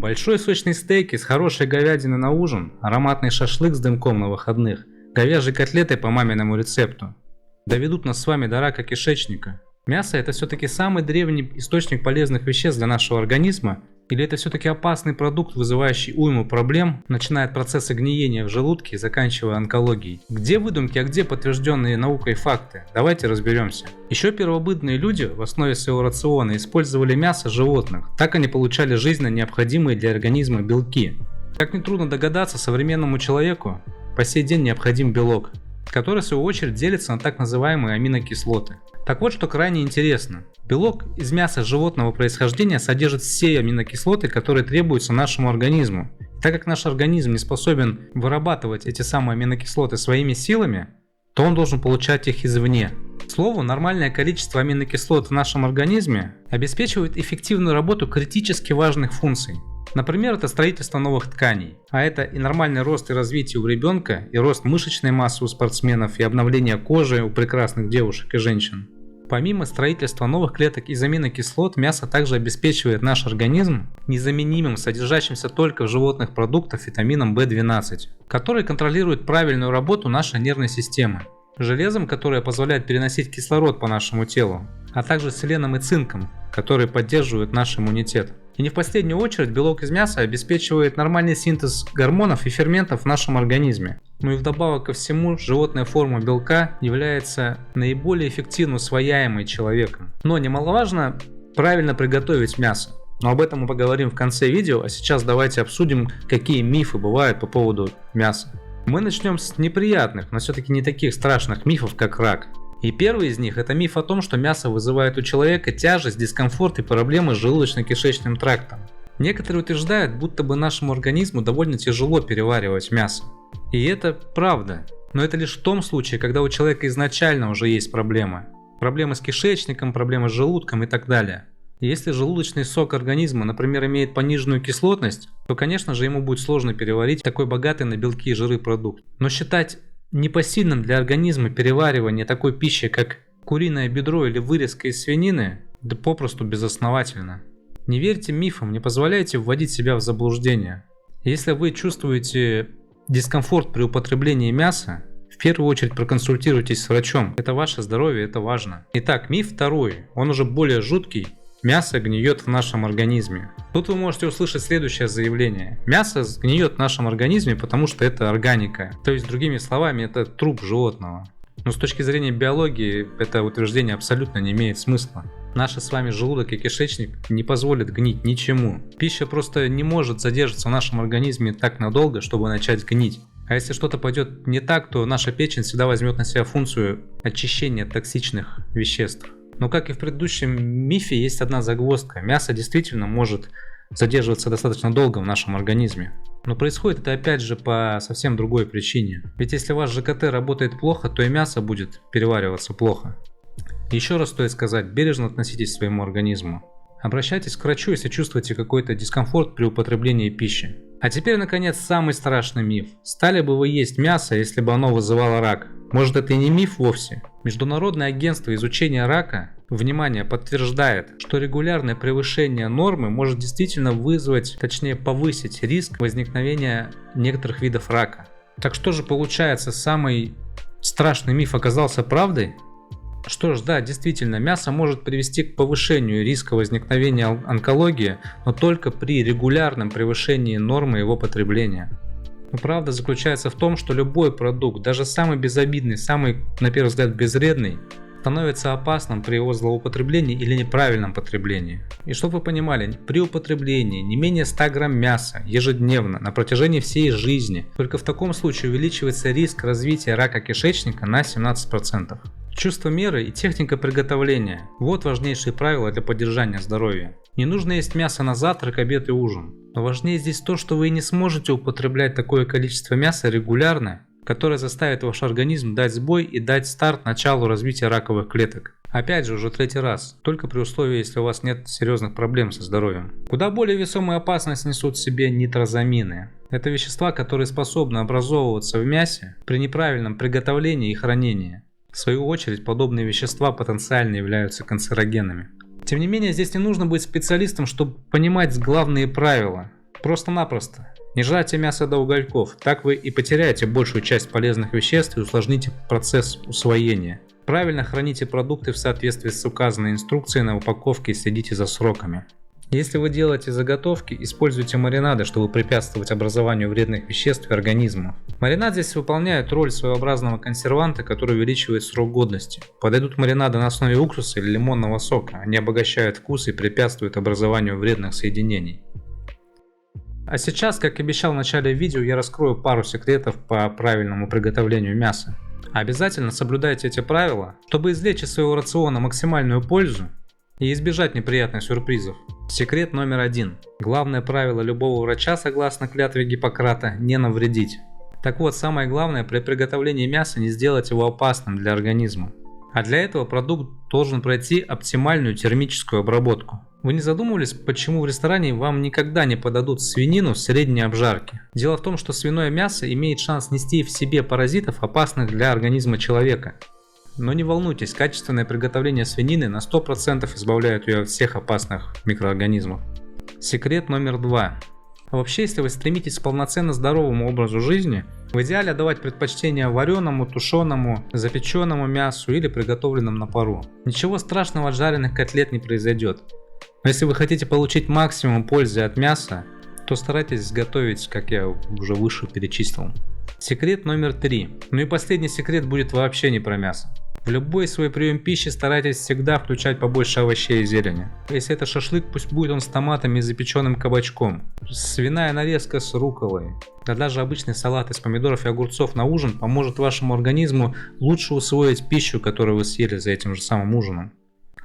Большой сочный стейк из хорошей говядины на ужин, ароматный шашлык с дымком на выходных, говяжьи котлеты по маминому рецепту доведут нас с вами до рака кишечника. Мясо — это все-таки самый древний источник полезных веществ для нашего организма, или это все-таки опасный продукт, вызывающий уйму проблем, начиная от процесса гниения в желудке и заканчивая онкологией? Где выдумки, а где подтвержденные наукой факты? Давайте разберемся. Еще первобытные люди в основе своего рациона использовали мясо животных. Так они получали жизненно необходимые для организма белки. Как нетрудно догадаться, современному человеку по сей день необходим белок, который в свою очередь делится на так называемые аминокислоты. Так вот, что крайне интересно. Белок из мяса животного происхождения содержит все аминокислоты, которые требуются нашему организму. Так как наш организм не способен вырабатывать эти самые аминокислоты своими силами, то он должен получать их извне. К слову, нормальное количество аминокислот в нашем организме обеспечивает эффективную работу критически важных функций. Например, это строительство новых тканей, а это и нормальный рост и развитие у ребенка, и рост мышечной массы у спортсменов, и обновление кожи у прекрасных девушек и женщин. Помимо строительства новых клеток из аминокислот, мясо также обеспечивает наш организм незаменимым, содержащимся только в животных продуктах витамином В12, который контролирует правильную работу нашей нервной системы, железом, которое позволяет переносить кислород по нашему телу, а также селеном и цинком, которые поддерживают наш иммунитет. И не в последнюю очередь белок из мяса обеспечивает нормальный синтез гормонов и ферментов в нашем организме. Ну и вдобавок ко всему, животная форма белка является наиболее эффективно усвояемой человеком. Но немаловажно правильно приготовить мясо. Но об этом мы поговорим в конце видео, а сейчас давайте обсудим, какие мифы бывают по поводу мяса. Мы начнем с неприятных, но все-таки не таких страшных мифов, как рак. И первый из них — это миф о том, что мясо вызывает у человека тяжесть, дискомфорт и проблемы с желудочно-кишечным трактом. Некоторые утверждают, будто бы нашему организму довольно тяжело переваривать мясо. И это правда. Но это лишь в том случае, когда у человека изначально уже есть проблемы. Проблемы с кишечником, проблемы с желудком и так далее. И если желудочный сок организма, например, имеет пониженную кислотность, то, конечно же, ему будет сложно переварить такой богатый на белки и жиры продукт. Но считать непосильным для организма переваривание такой пищи, как куриное бедро или вырезка из свинины, да попросту безосновательно. Не верьте мифам, не позволяйте вводить себя в заблуждение. Если вы чувствуете дискомфорт при употреблении мяса, в первую очередь проконсультируйтесь с врачом. Это ваше здоровье, это важно. Итак, миф второй, он уже более жуткий. Мясо гниет в нашем организме. Тут вы можете услышать следующее заявление. Мясо гниет в нашем организме, потому что это органика. То есть, другими словами, это труп животного. Но с точки зрения биологии, это утверждение абсолютно не имеет смысла. Наши с вами желудок и кишечник не позволят гнить ничему. Пища просто не может задержаться в нашем организме так надолго, чтобы начать гнить. А если что-то пойдет не так, то наша печень всегда возьмет на себя функцию очищения токсичных веществ. Но как и в предыдущем мифе, есть одна загвоздка. Мясо действительно может задерживаться достаточно долго в нашем организме. Но происходит это опять же по совсем другой причине. Ведь если ваш ЖКТ работает плохо, то и мясо будет перевариваться плохо. Еще раз стоит сказать, бережно относитесь к своему организму. Обращайтесь к врачу, если чувствуете какой-то дискомфорт при употреблении пищи. А теперь, наконец, самый страшный миф. Стали бы вы есть мясо, если бы оно вызывало рак? Может, это и не миф вовсе? Международное агентство изучения рака, внимание, подтверждает, что регулярное превышение нормы может действительно вызвать, точнее повысить риск возникновения некоторых видов рака. Так что же получается, самый страшный миф оказался правдой? Что ж, да, действительно, мясо может привести к повышению риска возникновения онкологии, но только при регулярном превышении нормы его потребления. Но правда заключается в том, что любой продукт, даже самый безобидный, самый, на первый взгляд, безвредный, становится опасным при его злоупотреблении или неправильном потреблении. И чтобы вы понимали, при употреблении не менее 100 грамм мяса ежедневно на протяжении всей жизни, только в таком случае увеличивается риск развития рака кишечника на 17%. Чувство меры и техника приготовления – вот важнейшие правила для поддержания здоровья. Не нужно есть мясо на завтрак, обед и ужин. Но важнее здесь то, что вы не сможете употреблять такое количество мяса регулярно, которое заставит ваш организм дать сбой и дать старт началу развития раковых клеток. Опять же, уже третий раз, только при условии, если у вас нет серьезных проблем со здоровьем. Куда более весомую опасность несут в себе нитрозамины. Это вещества, которые способны образовываться в мясе при неправильном приготовлении и хранении. В свою очередь, подобные вещества потенциально являются канцерогенами. Тем не менее, здесь не нужно быть специалистом, чтобы понимать главные правила. Просто-напросто. Не жрайте мясо до угольков, так вы и потеряете большую часть полезных веществ и усложните процесс усвоения. Правильно храните продукты в соответствии с указанной инструкцией на упаковке и следите за сроками. Если вы делаете заготовки, используйте маринады, чтобы препятствовать образованию вредных веществ в организме. Маринад здесь выполняет роль своеобразного консерванта, который увеличивает срок годности. Подойдут маринады на основе уксуса или лимонного сока, они обогащают вкус и препятствуют образованию вредных соединений. А сейчас, как обещал в начале видео, я раскрою пару секретов по правильному приготовлению мяса. Обязательно соблюдайте эти правила, чтобы извлечь из своего рациона максимальную пользу и избежать неприятных сюрпризов. Секрет номер 1. Главное правило любого врача, согласно клятве Гиппократа, не навредить. Так вот, самое главное при приготовлении мяса не сделать его опасным для организма. А для этого продукт должен пройти оптимальную термическую обработку. Вы не задумывались, почему в ресторане вам никогда не подадут свинину средней обжарки? Дело в том, что свиное мясо имеет шанс нести в себе паразитов, опасных для организма человека. Но не волнуйтесь, качественное приготовление свинины на 100% избавляет ее от всех опасных микроорганизмов. Секрет номер 2. Вообще, если вы стремитесь к полноценно здоровому образу жизни, в идеале отдавать предпочтение вареному, тушеному, запеченному мясу или приготовленному на пару. Ничего страшного от жареных котлет не произойдет. Но если вы хотите получить максимум пользы от мяса, то старайтесь готовить, как я уже выше перечислил. Секрет номер 3. Ну и последний секрет будет вообще не про мясо. В любой свой прием пищи старайтесь всегда включать побольше овощей и зелени. Если это шашлык, пусть будет он с томатами и запеченным кабачком. Свиная нарезка с рукколой. Да даже обычный салат из помидоров и огурцов на ужин поможет вашему организму лучше усвоить пищу, которую вы съели за этим же самым ужином.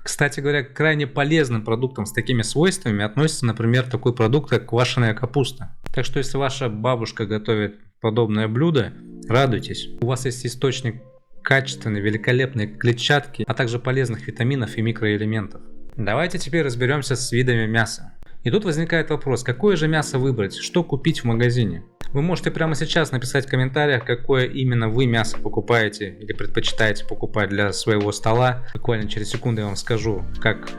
Кстати говоря, к крайне полезным продуктам с такими свойствами относится, например, такой продукт, как квашеная капуста. Так что если ваша бабушка готовит подобное блюдо, радуйтесь. У вас есть источник качественной, великолепной клетчатки, а также полезных витаминов и микроэлементов. Давайте теперь разберемся с видами мяса. И тут возникает вопрос, какое же мясо выбрать, что купить в магазине? Вы можете прямо сейчас написать в комментариях, какое именно вы мясо покупаете или предпочитаете покупать для своего стола. Буквально через секунду я вам скажу, как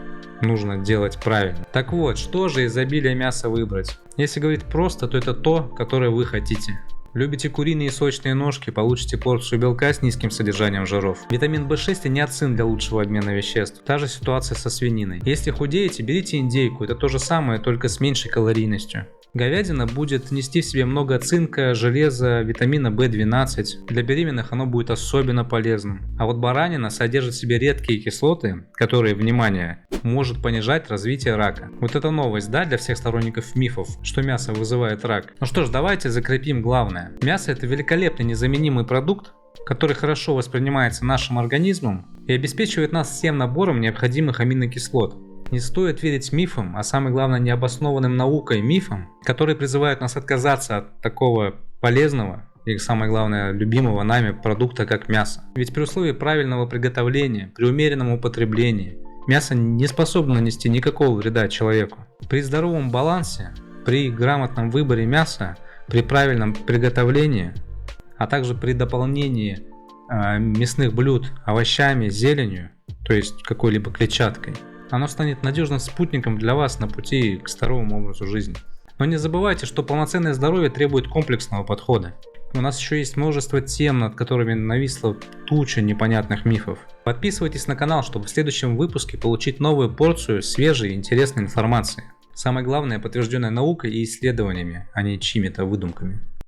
нужно делать правильно. Так вот, что же из обилия мяса выбрать? Если говорить просто, то это то, которое вы хотите. Любите куриные сочные ножки, получите порцию белка с низким содержанием жиров. Витамин В6 и ниацин для лучшего обмена веществ. Та же ситуация со свининой. Если худеете, берите индейку, это то же самое, только с меньшей калорийностью. Говядина будет нести в себе много цинка, железа, витамина В12. Для беременных оно будет особенно полезным. А вот баранина содержит в себе редкие кислоты, которые, внимание, может понижать развитие рака. Вот это новость, да, для всех сторонников мифов, что мясо вызывает рак. Ну что ж, давайте закрепим главное. Мясо — это великолепный незаменимый продукт, который хорошо воспринимается нашим организмом и обеспечивает нас всем набором необходимых аминокислот. Не стоит верить мифам, а самое главное необоснованным наукой мифам, которые призывают нас отказаться от такого полезного и, самое главное, любимого нами продукта, как мясо. Ведь при условии правильного приготовления, при умеренном употреблении, мясо не способно нанести никакого вреда человеку. При здоровом балансе, при грамотном выборе мяса, при правильном приготовлении, а также при дополнении мясных блюд овощами, зеленью, то есть какой-либо клетчаткой, оно станет надежным спутником для вас на пути к здоровому образу жизни. Но не забывайте, что полноценное здоровье требует комплексного подхода. У нас еще есть множество тем, над которыми нависла туча непонятных мифов. Подписывайтесь на канал, чтобы в следующем выпуске получить новую порцию свежей и интересной информации. Самое главное, подтвержденная наукой и исследованиями, а не чьими-то выдумками.